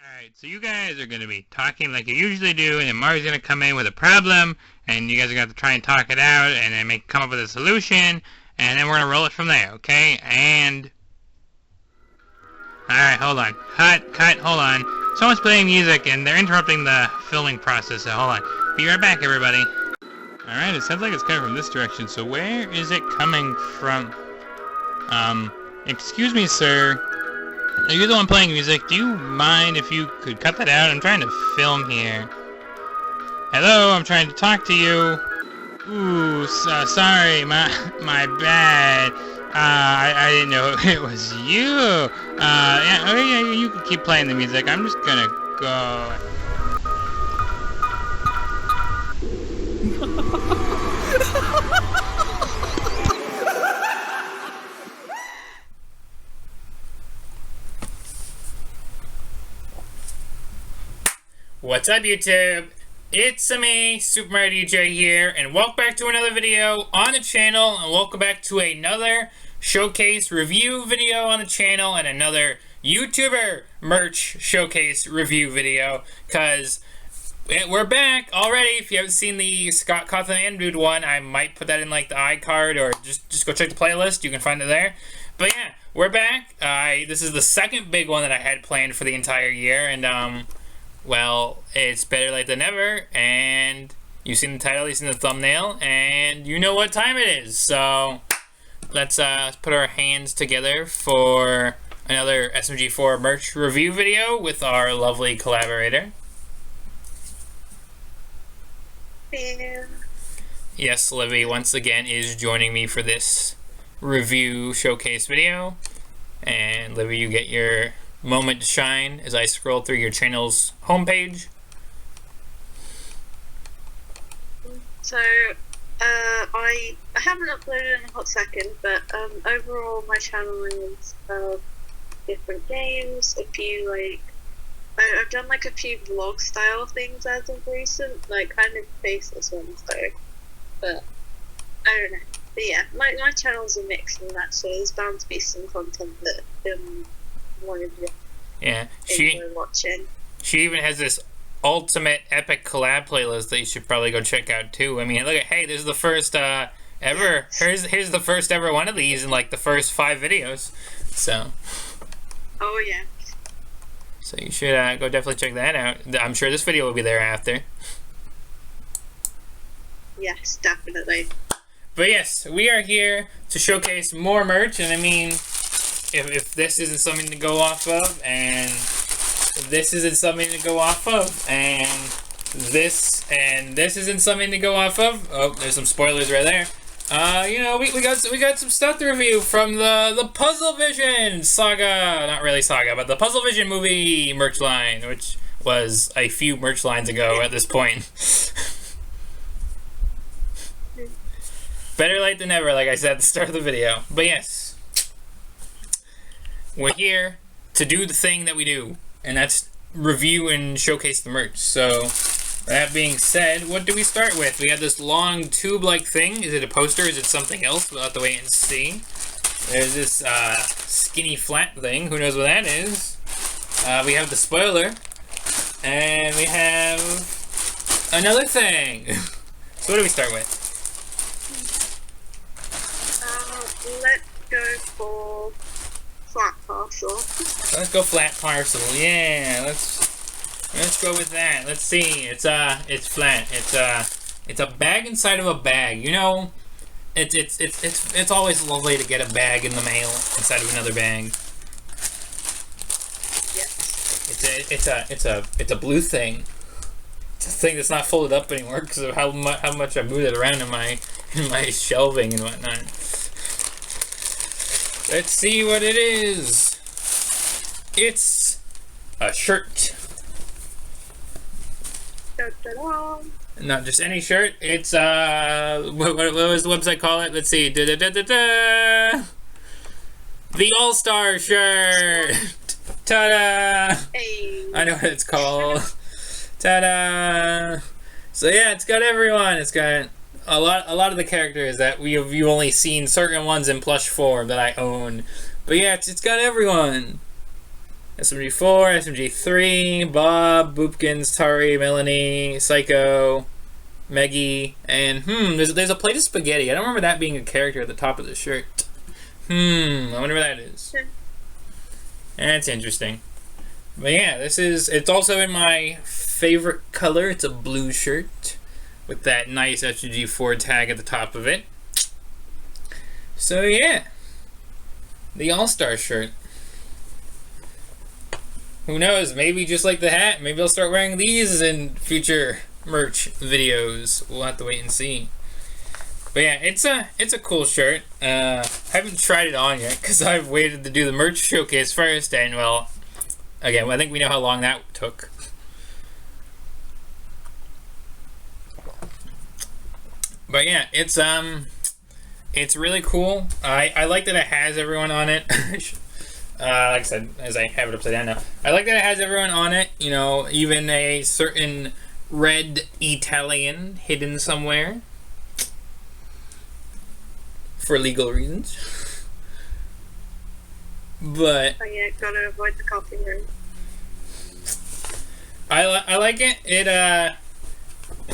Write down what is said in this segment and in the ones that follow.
Alright, so you guys are going to be talking like you usually do, and then Mario's going to come in with a problem, and you guys are going to have to try and talk it out, and then come up with a solution, and then we're going to roll it from there, okay? And... Alright, hold on. Cut, hold on. Someone's playing music, and they're interrupting the filming process, so hold on. Be right back, everybody. Alright, it sounds like it's coming from this direction, so where is it coming from? Excuse me, sir. Are you the one playing music? Do you mind if you could cut that out? I'm trying to film here. Hello, I'm trying to talk to you. Ooh, sorry, my bad. I didn't know it was you. Yeah, okay, yeah, you can keep playing the music. I'm just gonna go. What's up, YouTube? It's me, Super Mario DJ here, and welcome back to another video on the channel, and welcome back to another showcase review video on the channel, and another YouTuber merch showcase review video, because we're back already. If you haven't seen the Scott Cawthon and Dude one, I might put that in like the iCard, or just go check the playlist. You can find it there. But yeah, we're back. This is the second big one that I had planned for the entire year, and well, it's better late than never, and you've seen the title, you've seen the thumbnail, and you know what time it is. So let's put our hands together for another SMG4 merch review video with our lovely collaborator. Yeah. Yes, Livy once again is joining me for this review showcase video. And Livy, you get your moment to shine as I scroll through your channel's homepage. So, I haven't uploaded in a hot second, but overall my channel is different games, a few I've done like a few vlog style things as of recent, like kind of faceless ones though, but I don't know. But yeah, my channel's a mix and that, so there's bound to be some content that one of you enjoy watching. She even has this ultimate epic collab playlist that you should probably go check out too. I mean, look at, hey, this is the first ever. Here's the first ever one of these in like the first 5 videos. So. Oh yeah. So you should go definitely check that out. I'm sure this video will be there after. Yes, definitely. But yes, we are here to showcase more merch, and I mean, if this isn't something to go off of, and this isn't something to go off of, and this isn't something to go off of. Oh, there's some spoilers right there. You know, we got some stuff to review from the PuzzleVision saga, not really saga, but the PuzzleVision movie merch line, which was a few merch lines ago at this point. Better late than never, like I said at the start of the video. But yes, we're here to do the thing that we do, and that's review and showcase the merch. So, that being said, what do we start with? We have this long tube-like thing. Is it a poster? Is it something else? We'll have to wait and see. There's this skinny flat thing. Who knows what that is? We have the spoiler. And we have another thing. So what do we start with? Let's go for flat parcel. Let's go flat parcel. Yeah, let's go with that. Let's see. It's flat. It's a bag inside of a bag. You know, it's always lovely to get a bag in the mail inside of another bag. Yes. It's a blue thing. It's a thing that's not folded up anymore because of how much I moved it around in my shelving and whatnot. Let's see what it is. It's a shirt. Da-da-da. Not just any shirt. It's what was the website call it? Let's see. Da-da-da-da-da. The All-Star shirt. Ta-da! Hey. I know what it's called. Ta-da! So yeah, it's got everyone. It's got a lot of the characters that you've only seen certain ones in plush form that I own. But yeah, it's got everyone. SMG4, SMG3, Bob, Boopkins, Tari, Melanie, Psycho, Meggie, and there's a plate of spaghetti. I don't remember that being a character at the top of the shirt. I wonder what that is. That's interesting. But yeah, it's also in my favorite color. It's a blue shirt with that nice SMG4 tag at the top of it. So yeah, the All-Star shirt. Who knows, maybe just like the hat, maybe I'll start wearing these in future merch videos. We'll have to wait and see. But yeah, it's a cool shirt. Haven't tried it on yet because I've waited to do the merch showcase first, and well, again, I think we know how long that took. But yeah, it's really cool. I like that it has everyone on it. Like I said, as I have it upside down now, I like that it has everyone on it. You know, even a certain red Italian hidden somewhere for legal reasons. But oh yeah, gotta avoid the copyright. I like it. The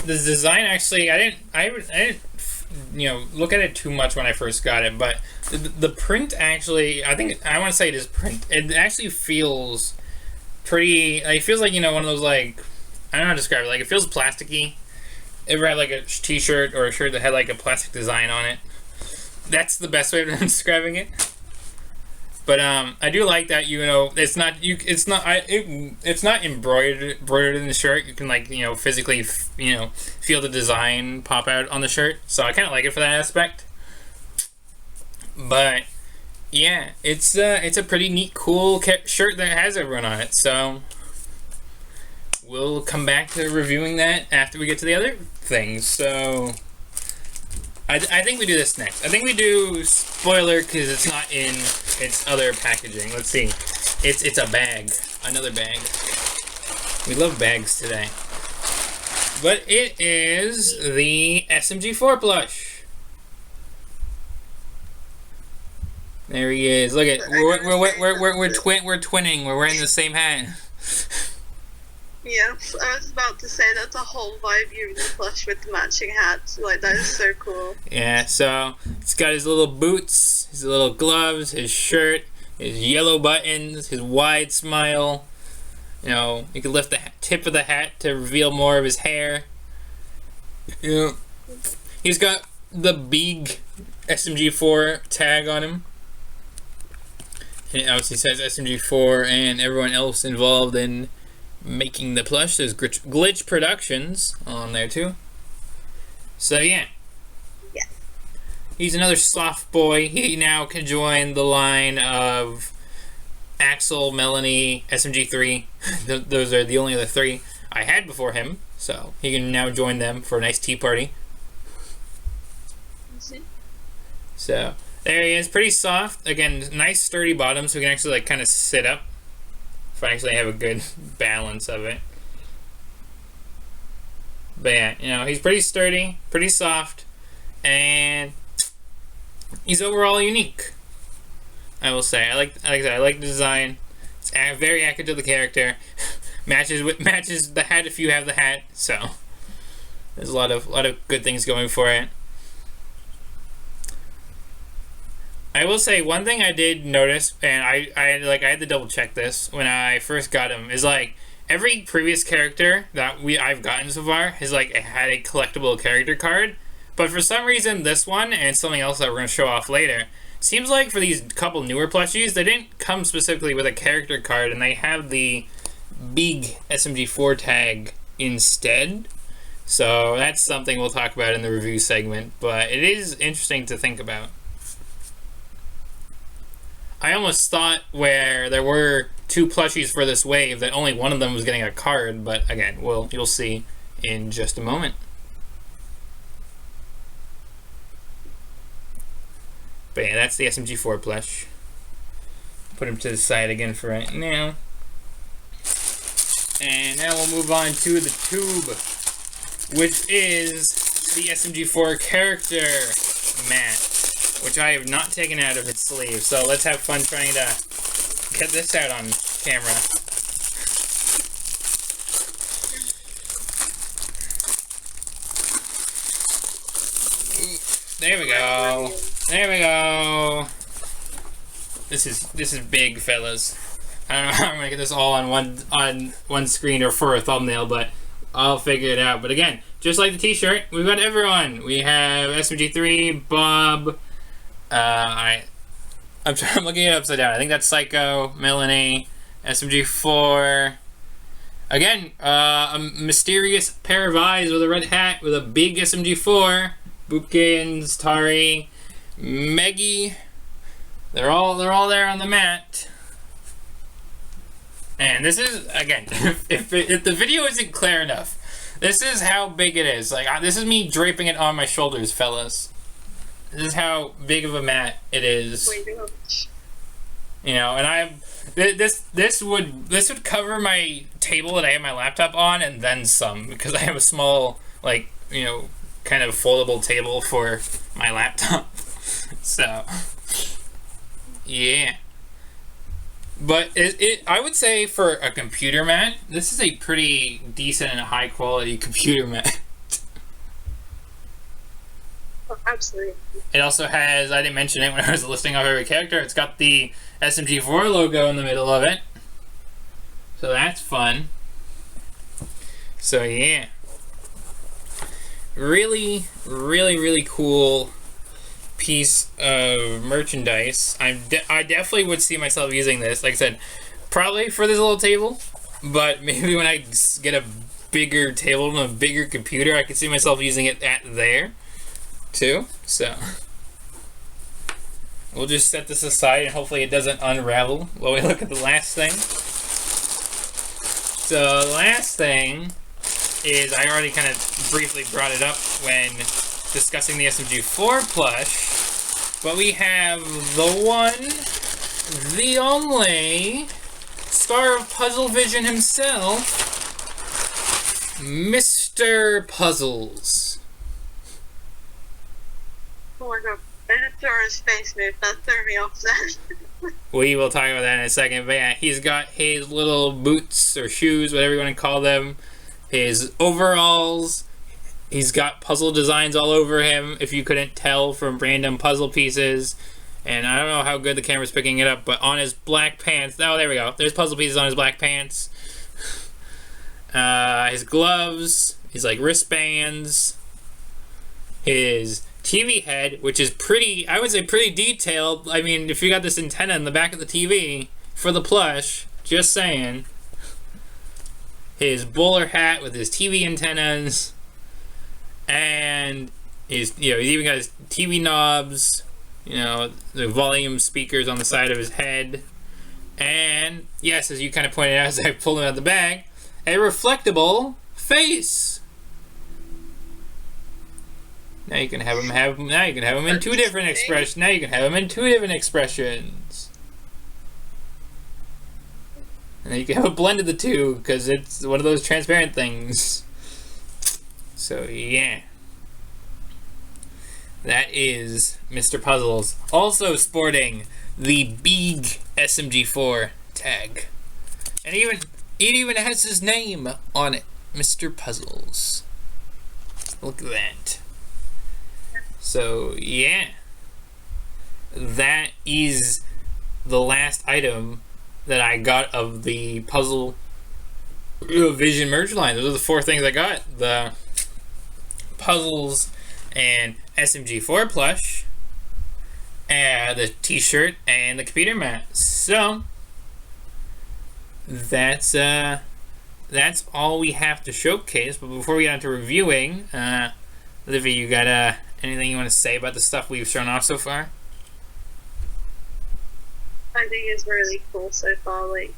design actually, I didn't look at it too much when I first got it, but the print actually, I want to say it is print. It actually feels pretty. It feels like, one of those, like, I don't know how to describe it. Like, it feels plasticky. Ever had like a T-shirt or a shirt that had like a plastic design on it? That's the best way of describing it. But I do like that, it's not embroidered in the shirt. You can, like, physically feel the design pop out on the shirt. So I kind of like it for that aspect. But yeah, it's a pretty neat, cool shirt that has everyone on it. So we'll come back to reviewing that after we get to the other things. So I think we do this next. I think we do spoiler because it's not in its other packaging. Let's see. It's a bag. Another bag. We love bags today. But it is the SMG4 plush. There he is. Look at we're twinning. We're wearing the same hat. Yeah, I was about to say that's a whole vibe using the plush with the matching hats. Like, that is so cool. Yeah, so he's got his little boots, his little gloves, his shirt, his yellow buttons, his wide smile. You can lift the tip of the hat to reveal more of his hair. He's got the big SMG4 tag on him. It obviously says SMG4 and everyone else involved in making the plush. There's Glitch Productions on there too. So yeah. Yeah. He's another soft boy. He now can join the line of Axel, Melanie, SMG3. Those are the only other three I had before him. So he can now join them for a nice tea party. So there he is. Pretty soft. Again, nice sturdy bottom so he can actually, like, kind of sit up. If I actually have a good balance of it. But yeah, he's pretty sturdy, pretty soft, and he's overall unique. I will say. I like the design. It's very accurate to the character. matches the hat if you have the hat. So there's a lot of good things going for it. I will say one thing I did notice, and I had to double check this when I first got him, is like every previous character that I've gotten so far has like had a collectible character card, but for some reason this one and something else that we're gonna show off later seems like for these couple newer plushies they didn't come specifically with a character card and they have the big SMG4 tag instead. So that's something we'll talk about in the review segment, but it is interesting to think about. I almost thought where there were two plushies for this wave that only one of them was getting a card, but again, you'll see in just a moment. But yeah, that's the SMG4 plush. Put him to the side again for right now. And now we'll move on to the tube, which is the SMG4 character mat, which I have not taken out of its sleeve. So let's have fun trying to get this out on camera. There we go. There we go. This is big, fellas. I don't know how I'm gonna get this all on one screen or for a thumbnail, but I'll figure it out. But again, just like the T-shirt, we've got everyone. We have SMG3, Bob. I'm looking it upside down. I think that's Psycho, Melanie, SMG4. Again, a mysterious pair of eyes with a red hat with a big SMG4. Boopkins, Tari, Meggy. They're all there on the mat. And this is, again, if the video isn't clear enough, this is how big it is. Like, this is me draping it on my shoulders, fellas. This is how big of a mat it is. You know, and this would cover my table that I have my laptop on and then some, because I have a small, like, you know, kind of foldable table for my laptop. So, yeah. But I would say for a computer mat, this is a pretty decent and high quality computer mat. Oh, absolutely. It also has, I didn't mention it when I was listing off every character, it's got the SMG4 logo in the middle of it. So that's fun. So yeah. Really, really, really cool piece of merchandise. I definitely would see myself using this. Like I said, probably for this little table, but maybe when I get a bigger table and a bigger computer, I could see myself using it at there too. So we'll just set this aside and hopefully it doesn't unravel while we look at the last thing. So the last thing is, I already kind of briefly brought it up when discussing the SMG4 plush, but we have the one, the only star of PuzzleVision himself, Mr. Puzzles. Oh my god, I didn't throw his face move, that threw me off then. We will talk about that in a second, but yeah, he's got his little boots or shoes, whatever you want to call them, his overalls. He's got puzzle designs all over him, if you couldn't tell from random puzzle pieces. And I don't know how good the camera's picking it up, but on his black pants, oh, there we go. There's puzzle pieces on his black pants. His gloves, his like wristbands, his TV head, which is pretty, I would say pretty detailed. I mean, if you got this antenna in the back of the TV for the plush, just saying. His bowler hat with his TV antennas, and his, you know, he's even got his TV knobs, you know, the volume speakers on the side of his head, and yes, as you kind of pointed out as I pulled him out of the bag, a reflectable face. Now you can have him in two different expressions. Now you can have him in two different expressions. And you can have a blend of the two, because it's one of those transparent things. So, yeah. That is Mr. Puzzles. Also sporting the big SMG4 tag. And it even has his name on it. Mr. Puzzles. Look at that. So, yeah. That is the last item that I got of the PuzzleVision merch line. Those are the four things I got. The puzzles and SMG4 plush, and the t-shirt, and the computer mat. So that's all we have to showcase. But before we get into reviewing, Olivia, you got anything you want to say about the stuff we've shown off so far? I think it's really cool so far, like,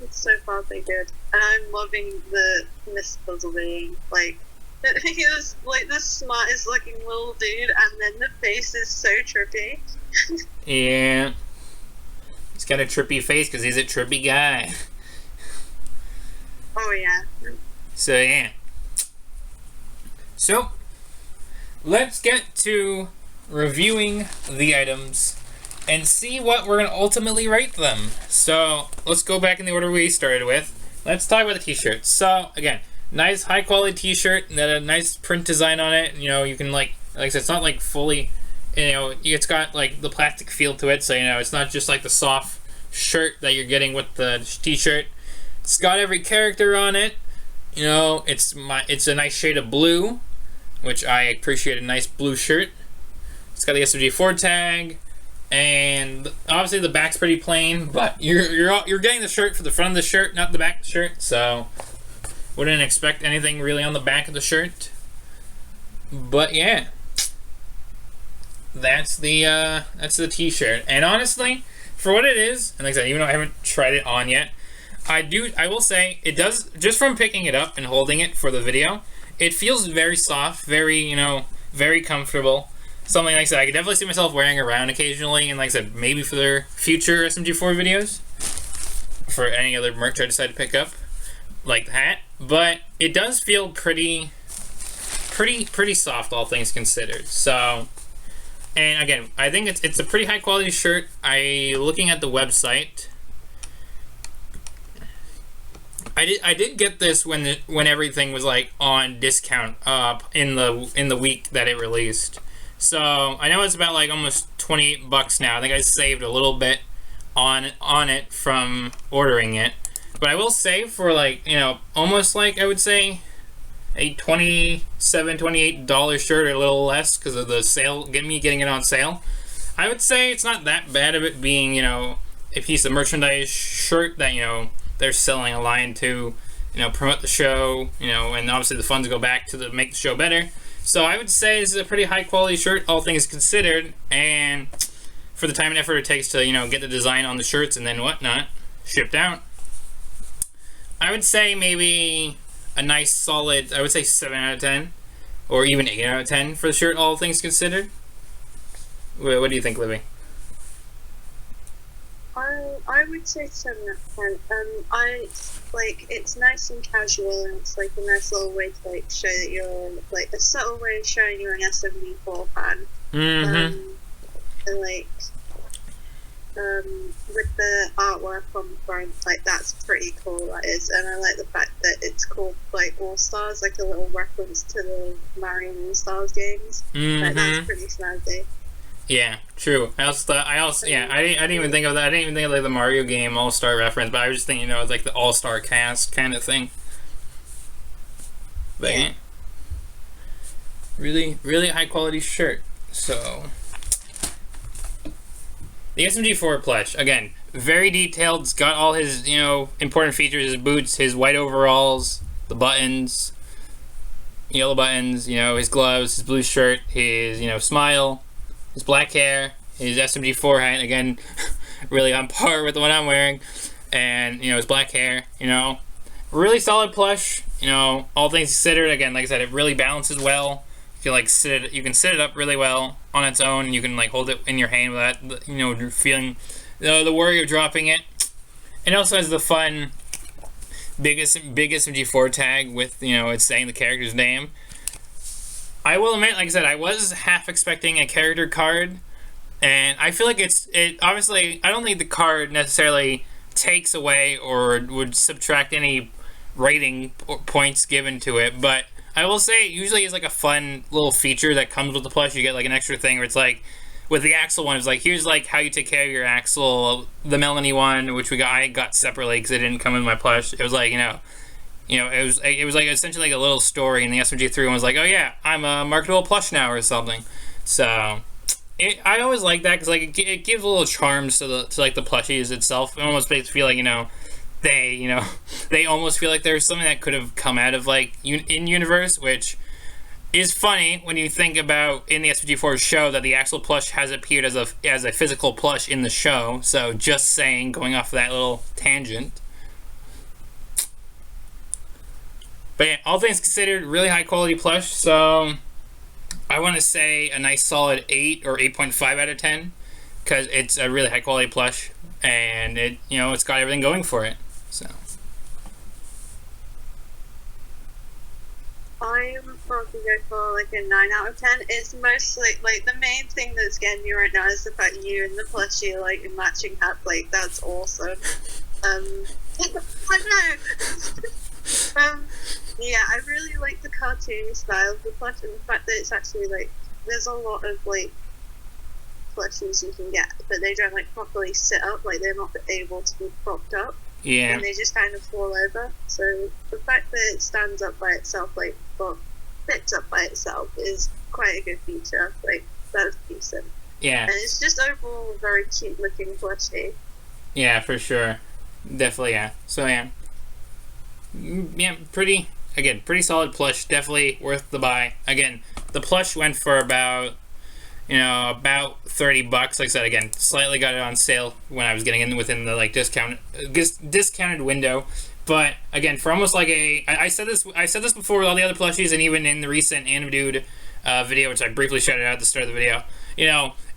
it's so far so good. And I'm loving the Miss Puzzle being, like, he was, like, the smartest looking little dude, and then the face is so trippy. Yeah. He's got a trippy face because he's a trippy guy. Oh, yeah. So, yeah. So, let's get to reviewing the items and see what we're going to ultimately rate them. So let's go back in the order we started with. Let's talk about the t-shirt. So again, nice high quality t-shirt that a nice print design on it. You know, you can like I said, it's not like fully, you know, it's got like the plastic feel to it. So, you know, it's not just like the soft shirt that you're getting with the t-shirt. It's got every character on it. You know, it's a nice shade of blue, which I appreciate, a nice blue shirt. It's got the SMG4 tag. And obviously the back's pretty plain, but you're getting the shirt for the front of the shirt, not the back of the shirt. So wouldn't expect anything really on the back of the shirt. But yeah, that's the t-shirt. And honestly, for what it is, and like I said, even though I haven't tried it on yet, I will say it does, just from picking it up and holding it for the video, it feels very soft, very, you know, very comfortable. Something like I said, I could definitely see myself wearing around occasionally, and like I said, maybe for their future SMG4 videos, for any other merch I decide to pick up, like the hat. But it does feel pretty soft, all things considered. So, and again, I think it's a pretty high quality shirt. Looking at the website, I did get this when everything was like on discount in the week that it released. So I know it's about like almost $28 now. I think I saved a little bit on it from ordering it. But I will say, for like, you know, almost like I would say a $27, $28 shirt, or a little less because of the sale, getting it on sale, I would say it's not that bad of it being, you know, a piece of merchandise shirt that, you know, they're selling a line to, you know, promote the show, you know, and obviously the funds go back to make the show better. So I would say this is a pretty high quality shirt, all things considered, and for the time and effort it takes to, you know, get the design on the shirts and then whatnot shipped out, I would say maybe a nice solid, I would say 7 out of 10, or even 8 out of 10 for the shirt, all things considered. What do you think, Libby? I would say 7 out of 10. It's nice and casual, and it's like a nice little way to like show that you're like a subtle way of showing you're an SMG4 fan. Mm-hmm. And like with the artwork on the front, like that's pretty cool, that is. And I like the fact that it's called like All Stars, like a little reference to the Mario All Stars games. Mm-hmm. Like that's pretty snazzy. Yeah, true. I didn't even think of that. I didn't even think of like the Mario game All-Star reference, but I was just thinking, you know, it's like the All-Star cast kind of thing. But yeah. Really, really high quality shirt. So the SMG4 plush, again, very detailed. It's got all his, you know, important features, his boots, his white overalls, the buttons, yellow buttons, you know, his gloves, his blue shirt, his, you know, smile, his black hair, his SMG4 hat, again, really on par with the one I'm wearing, and, you know, his black hair, you know, really solid plush, you know, all things considered. Again, like I said, it really balances well. You can sit it up really well on its own, and you can like hold it in your hand without, you know, feeling the worry of dropping it. It also has the fun big SMG4 tag with, you know, it's saying the character's name. I will admit, like I said, I was half expecting a character card, and I feel like it obviously, I don't think the card necessarily takes away or would subtract any rating or points given to it, but I will say it usually is like a fun little feature that comes with the plush. You get like an extra thing where it's like, with the Axel one, it's like, here's like how you take care of your Axel. The Melanie one, which I got separately because it didn't come in my plush. It was like, you know, it was like essentially like a little story in the SMG3 one was like, oh yeah, I'm a marketable plush now or something. So I always like that because like it gives a little charms to like the plushies itself. It almost makes it feel like, you know, they almost feel like there's something that could have come out of like in universe, which is funny when you think about in the SMG4 show that the Axel plush has appeared as a physical plush in the show. So just saying, going off of that little tangent. But yeah, all things considered, really high quality plush. So I want to say a nice solid 8 or 8.5 out of 10 because it's a really high quality plush, and it, you know, it's got everything going for it. So I'm probably go for like a 9 out of 10. It's mostly like the main thing that's getting me right now is the fact you and the plushie like in matching hats. Like that's awesome. I know. Yeah, I really like the cartoony style of the plush and the fact that it's actually like there's a lot of like plushies you can get, but they don't like properly sit up. Like they're not able to be propped up. Yeah. And they just kind of fall over. So the fact that it stands up by itself, like, well, sits up by itself is quite a good feature. Like, that's decent. Yeah. And it's just overall a very cute looking plushie. Yeah, for sure. Definitely, yeah. So, yeah. Yeah, pretty solid plush. Definitely worth the buy. Again, the plush went for about 30 bucks. Like I said, again, slightly got it on sale when I was getting in within the like discounted window. But again, for almost like I said this before with all the other plushies, and even in the recent Anime Dude video, which I briefly shouted out at the start of the video,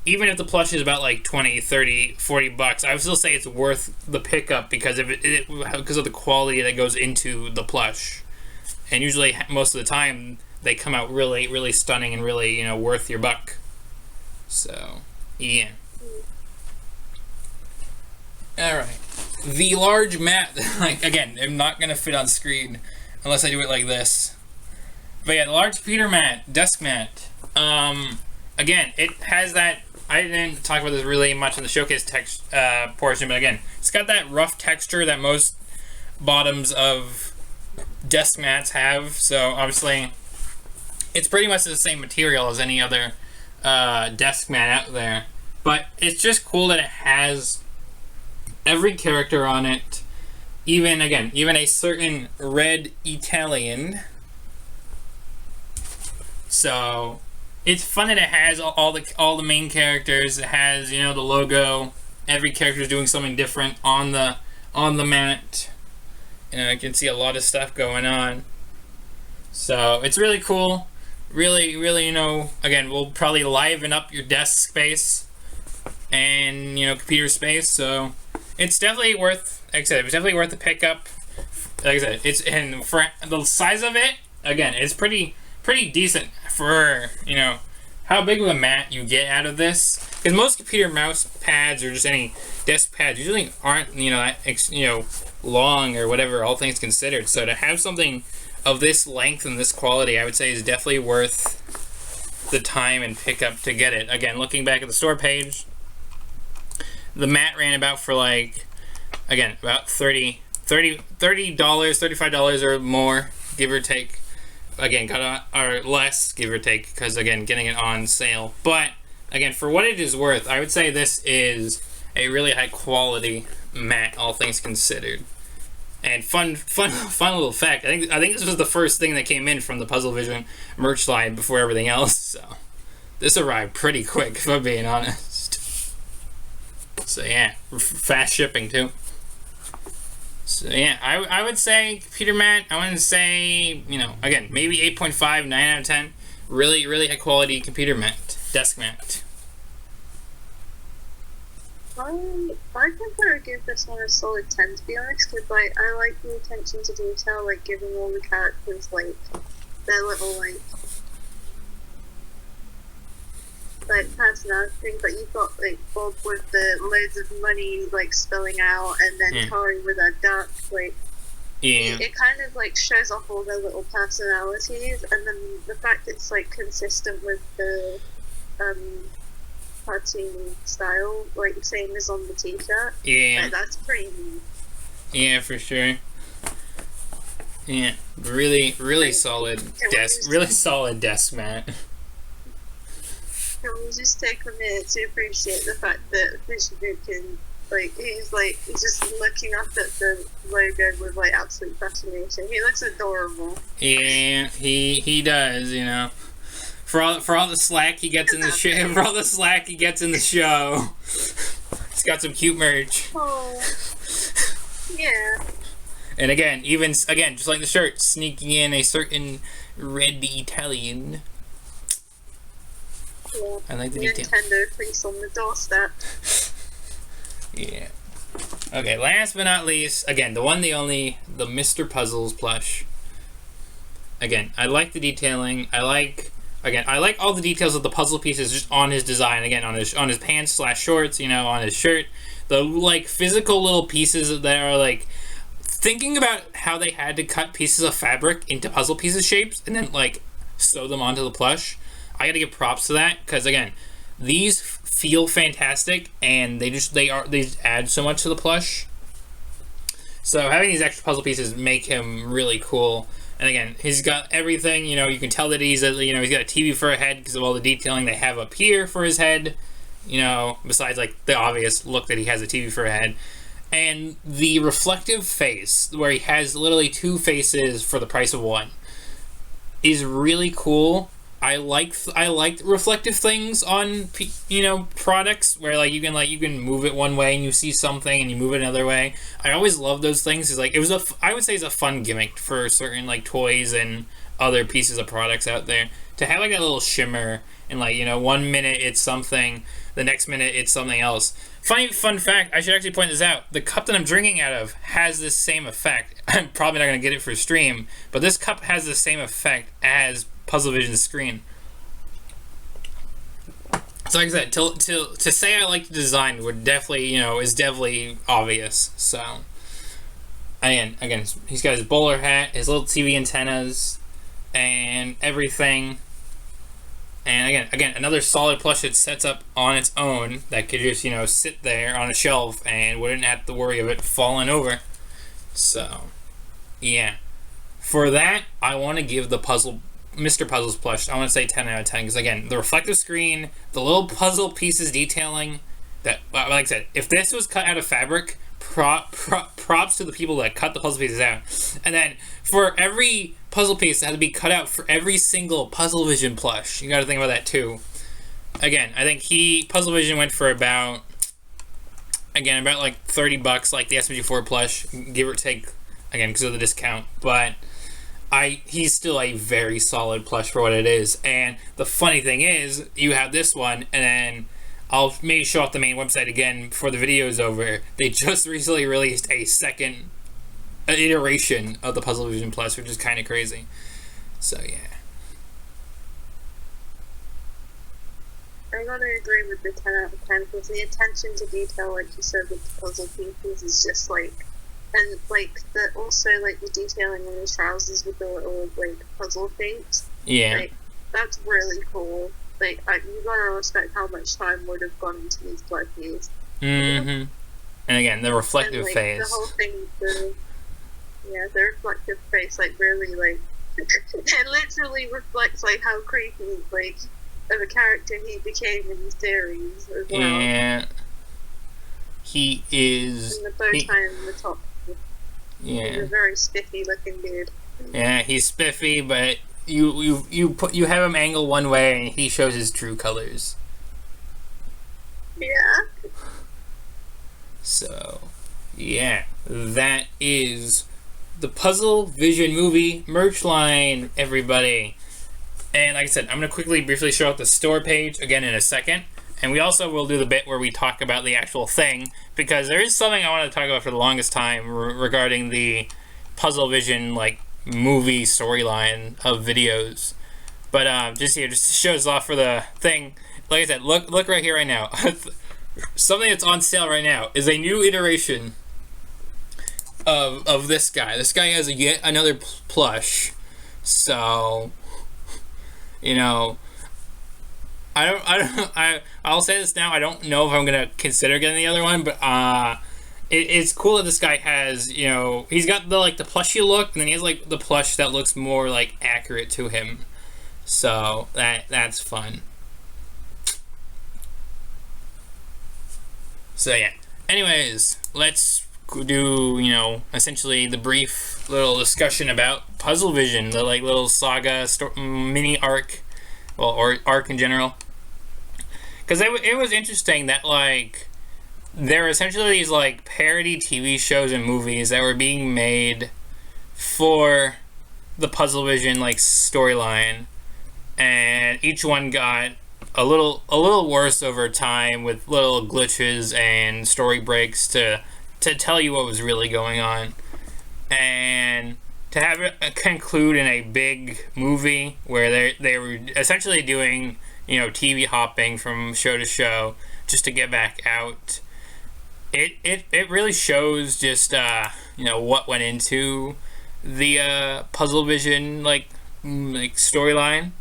even if the plush is about like 20, 30, 40 bucks, I would still say it's worth the pickup because of because of the quality that goes into the plush. And usually, most of the time, they come out really, really stunning and really, worth your buck. So, yeah. Alright. The large mat, like, again, I'm not going to fit on screen unless I do it like this. But yeah, the large computer mat, desk mat. Again, it has that, I didn't talk about this really much in the showcase portion, but again, it's got that rough texture that most bottoms of desk mats have. So, obviously, it's pretty much the same material as any other desk mat out there, but it's just cool that it has every character on it, even a certain red Italian. So it's fun that it has all the main characters. It has the logo. Every character is doing something different on the mat. I can see a lot of stuff going on. So it's really cool. Really, again, we'll probably liven up your desk space and, computer space. So it's definitely worth, like I said, it's definitely worth the pickup. Like I said, and for the size of it, again, it's pretty decent for, how big of a mat you get out of this. Because most computer mouse pads or just any desk pads usually aren't, long or whatever, all things considered. So to have something of this length and this quality, I would say is definitely worth the time and pickup to get it. Again, looking back at the store page, the mat ran about for like, again, about $30, $35 or more, give or take. Again, or less, give or take, because again, getting it on sale. But again, for what it is worth, I would say this is a really high quality mat, all things considered. And fun little fact, I think this was the first thing that came in from the PuzzleVision merch line before everything else, so this arrived pretty quick, if I'm being honest. So yeah, fast shipping too. So yeah, I would say computer mat, I wouldn't say, again, maybe 8.5, 9 out of 10. Really, really high quality computer mat, desk mat. I think I would give this one a solid 10, to be honest, because I like the attention to detail, like giving all the characters like their little like personality. But you've got like Bob with the loads of money like spilling out, and then Tori with her duck. Like, it kind of like shows off all their little personalities, and then the fact it's like consistent with the cartoon style, like same as on the t-shirt. Yeah. Like, that's pretty neat. Yeah, for sure. Yeah, really solid solid desk mat. Can we just take a minute to appreciate the fact that Fisher can, like, he's just looking up at the logo with like absolute fascination. He looks adorable. Yeah, he does, For all the slack he gets in the show, he's got some cute merch. Oh, yeah. And again, just like the shirt, sneaking in a certain red Italian. Yeah. I like the Nintendo piece on the doorstep. Yeah. Okay, last but not least, again, the one, the only, the Mr. Puzzles plush. again, I like the detailing. I like all the details of the puzzle pieces just on his design. Again, on his pants / shorts, you know, on his shirt. The like physical little pieces that are like, thinking about how they had to cut pieces of fabric into puzzle pieces shapes and then like sew them onto the plush. I gotta give props to that, because again, these feel fantastic and they just add so much to the plush. So having these extra puzzle pieces make him really cool. And again, he's got everything, you know, you can tell that he's got a TV for a head because of all the detailing they have up here for his head, you know, besides like the obvious look that he has a TV for a head. And the reflective face, where he has literally 2 faces for the price of 1, is really cool. I like reflective things on, you know, products where like you can move it one way and you see something and you move it another way. I always love those things. It's like I would say it's a fun gimmick for certain like toys and other pieces of products out there to have like that little shimmer and like, you know, 1 minute it's something, the next minute it's something else. Fun fact, I should actually point this out. The cup that I'm drinking out of has this same effect. I'm probably not going to get it for stream, but this cup has the same effect as PuzzleVision's screen. So like I said, to say I like the design would definitely, you know, is definitely obvious. So, again, he's got his bowler hat, his little TV antennas, and everything. And again, another solid plush that sets up on its own that could just, you know, sit there on a shelf and wouldn't have to worry of it falling over. So, yeah. For that, I want to give the Mr. Puzzles plush, I want to say 10 out of 10, because again, the reflective screen, the little puzzle pieces detailing, that, like I said, if this was cut out of fabric, props to the people that cut the puzzle pieces out. And then for every puzzle piece that had to be cut out for every single PuzzleVision plush, you got to think about that too. Again, I think PuzzleVision went for about like $30, like the SMG4 plush, give or take, again, because of the discount. But he's still a very solid plush for what it is. And the funny thing is, you have this one, and then I'll maybe show off the main website again before the video is over. They just recently released a second iteration of the PuzzleVision Plus, which is kind of crazy. So yeah. I gotta agree with the 10 out of 10, because the attention to detail, like you said, with the puzzle pieces is just like, and like the detailing on his trousers with the little like puzzle things. Yeah. Like, that's really cool. Like, you gotta respect how much time would have gone into these plushies. Mm-hmm. And again, the reflective face. The whole thing, the reflective face, like, really, like, it literally reflects, like, how creepy, like, of a character he became in the series as well. Yeah. He is... And the bow tie on the top. Yeah. He's a very spiffy looking dude. Yeah, he's spiffy, but you have him angle one way and he shows his true colors. Yeah. So, yeah, that is the PuzzleVision movie merch line, everybody. And like I said, I'm going to briefly show out the store page again in a second. And we also will do the bit where we talk about the actual thing, because there is something I want to talk about for the longest time regarding the PuzzleVision, like, movie storyline of videos. But just shows off for the thing. Like I said, look right here right now. Something that's on sale right now is a new iteration of this guy. This guy has yet another plush. So, you know, I'll say this now. I don't know if I'm gonna consider getting the other one, but it's cool that this guy has, you know, he's got the plushy look, and then he has like the plush that looks more like accurate to him. So that's fun. So yeah. Anyways, let's do, you know, essentially the brief little discussion about PuzzleVision, the like little saga mini arc, well, or arc in general. Because it was interesting that like there are essentially these like parody TV shows and movies that were being made for the PuzzleVision like storyline, and each one got a little worse over time with little glitches and story breaks to tell you what was really going on. And to have it conclude in a big movie where they were essentially doing, you know, TV hopping from show to show just to get back out. It really shows just you know, what went into the PuzzleVision like storyline.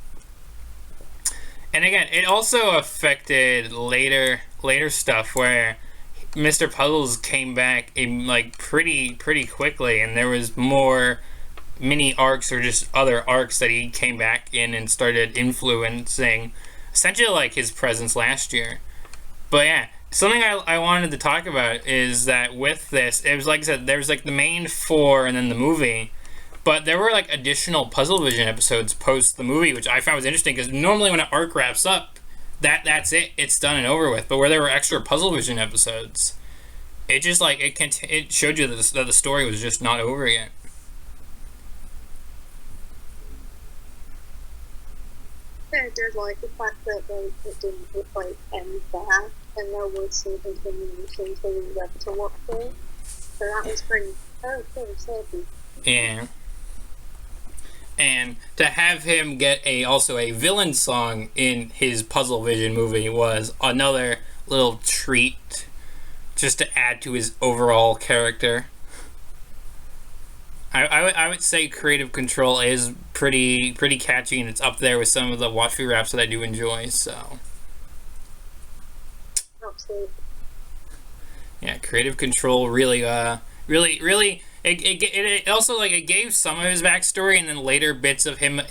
And again, it also affected later stuff where Mr. Puzzles came back in like pretty quickly, and there was more mini arcs or just other arcs that he came back in and started influencing, essentially like his presence last year. But yeah, something I wanted to talk about is that with this, it was like I said, there was like the main 4 and then the movie, but there were like additional PuzzleVision episodes post the movie, which I found was interesting because normally when an arc wraps up, that's it, it's done and over with. But where there were extra PuzzleVision episodes, it just like it showed you that the story was just not over yet. Yeah, I did like the fact that it didn't look like end there, and there was some continuation to the web to walk through. So that was pretty certain. Yeah. And to have him get also a villain song in his PuzzleVision movie was another little treat, just to add to his overall character. I would say Creative Control is pretty catchy, and it's up there with some of the watch free raps that I do enjoy. So Absolutely. yeah, Creative Control really it also like it gave some of his backstory, and then later bits of him,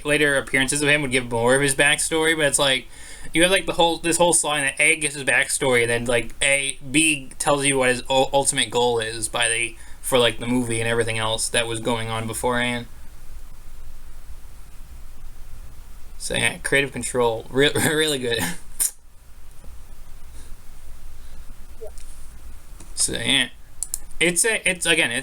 later appearances of him would give more of his backstory. But it's like you have like this whole song that A gives his backstory, and then like B tells you what his ultimate goal is for like the movie and everything else that was going on beforehand. So yeah, Creative Control, really good. So yeah, it's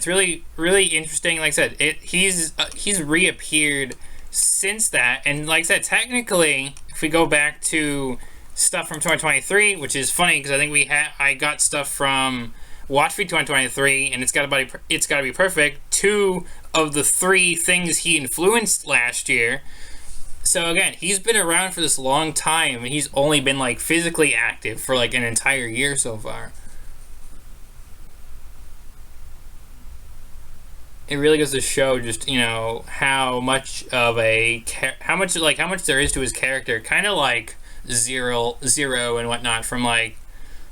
really interesting. Like I said, he's reappeared since that, and like I said, technically, if we go back to stuff from 2023, which is funny because I think I got stuff from Watch Free 2023, and it's gotta be perfect. 2 of the 3 things he influenced last year. So again, he's been around for this long time, and he's only been like physically active for like an entire year so far. It really goes to show just, you know, how much there is to his character, kind of like Zero and whatnot from like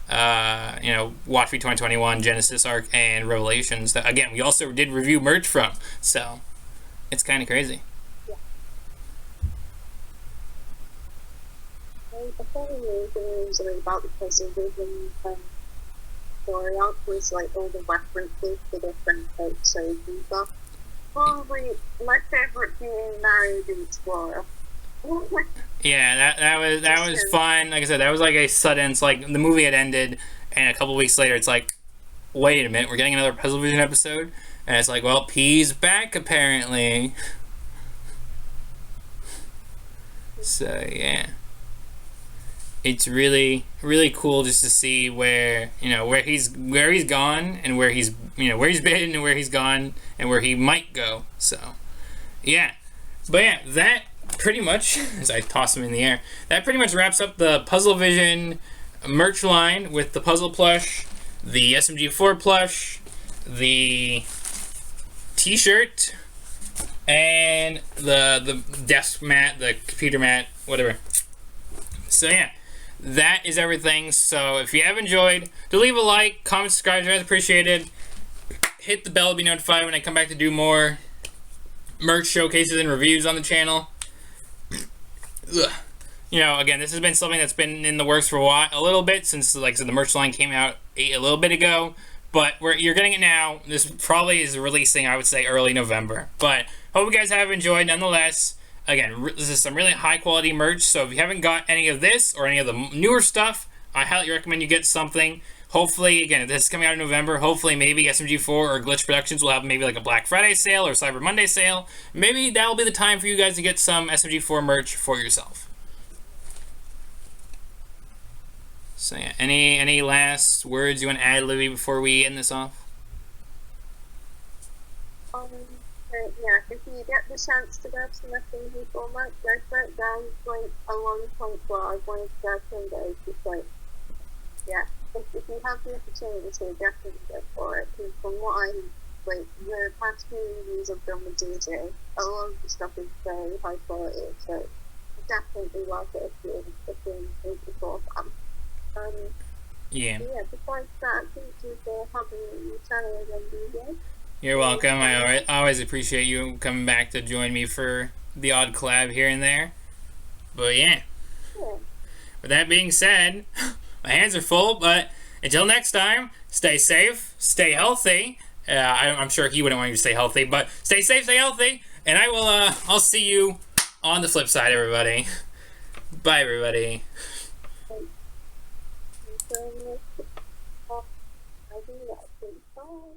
you know, Watch Free 2021, Genesis Arc, and Revelations, that again we also did review merch from, so it's kind of crazy. Yeah. I thought the main thing was about the PuzzleVision story arc was like all the references to different episodes and stuff. Probably my favorite being Mario the Explorer. Yeah, that was fun. Like I said, that was like a sudden. It's like the movie had ended, and a couple weeks later, it's like, wait a minute, we're getting another PuzzleVision episode, and it's like, well, P's back apparently. So yeah, it's really cool just to see where he's gone and where he's been and where he's gone and where he might go. So yeah, but yeah, that pretty much, as I toss him in the air, that pretty much wraps up the PuzzleVision merch line with the puzzle plush, the SMG4 plush, the t-shirt, and the desk mat, the computer mat, whatever. So yeah, that is everything. So if you have enjoyed, do leave a like, comment, subscribe, it's appreciated. Hit the bell to be notified when I come back to do more merch showcases and reviews on the channel. Ugh. You know, again, this has been something that's been in the works for a little bit, since, like I said, the merch line came out a little bit ago, but you're getting it now. This probably is releasing, I would say, early November, but hope you guys have enjoyed nonetheless. Again, this is some really high quality merch, so if you haven't got any of this or any of the newer stuff, I highly recommend you get something. Hopefully, again, if this is coming out in November, hopefully maybe SMG4 or Glitch Productions will have maybe like a Black Friday sale or Cyber Monday sale. Maybe that'll be the time for you guys to get some SMG4 merch for yourself. So yeah, any last words you want to add, Livy, before we end this off? Yeah, if you get the chance to grab some SMG4 merch, go for it. There's like a long point where I wanted to grab some days. Just like, yeah, if you have the opportunity to, definitely go for it. Because from what I like, the past few reviews I've done with DJ, a lot of the stuff is very high quality. So definitely worth it if you're before fan. Yeah. Yeah. Besides that, thank you for having me on your channel again, DJ. You're welcome. I always appreciate you coming back to join me for the odd collab here and there. But yeah. With that being said, my hands are full, but until next time, stay safe, stay healthy. I'm sure he wouldn't want you to stay healthy, but stay safe, stay healthy, and I'll see you on the flip side, everybody. Bye, everybody. I do that. Bye.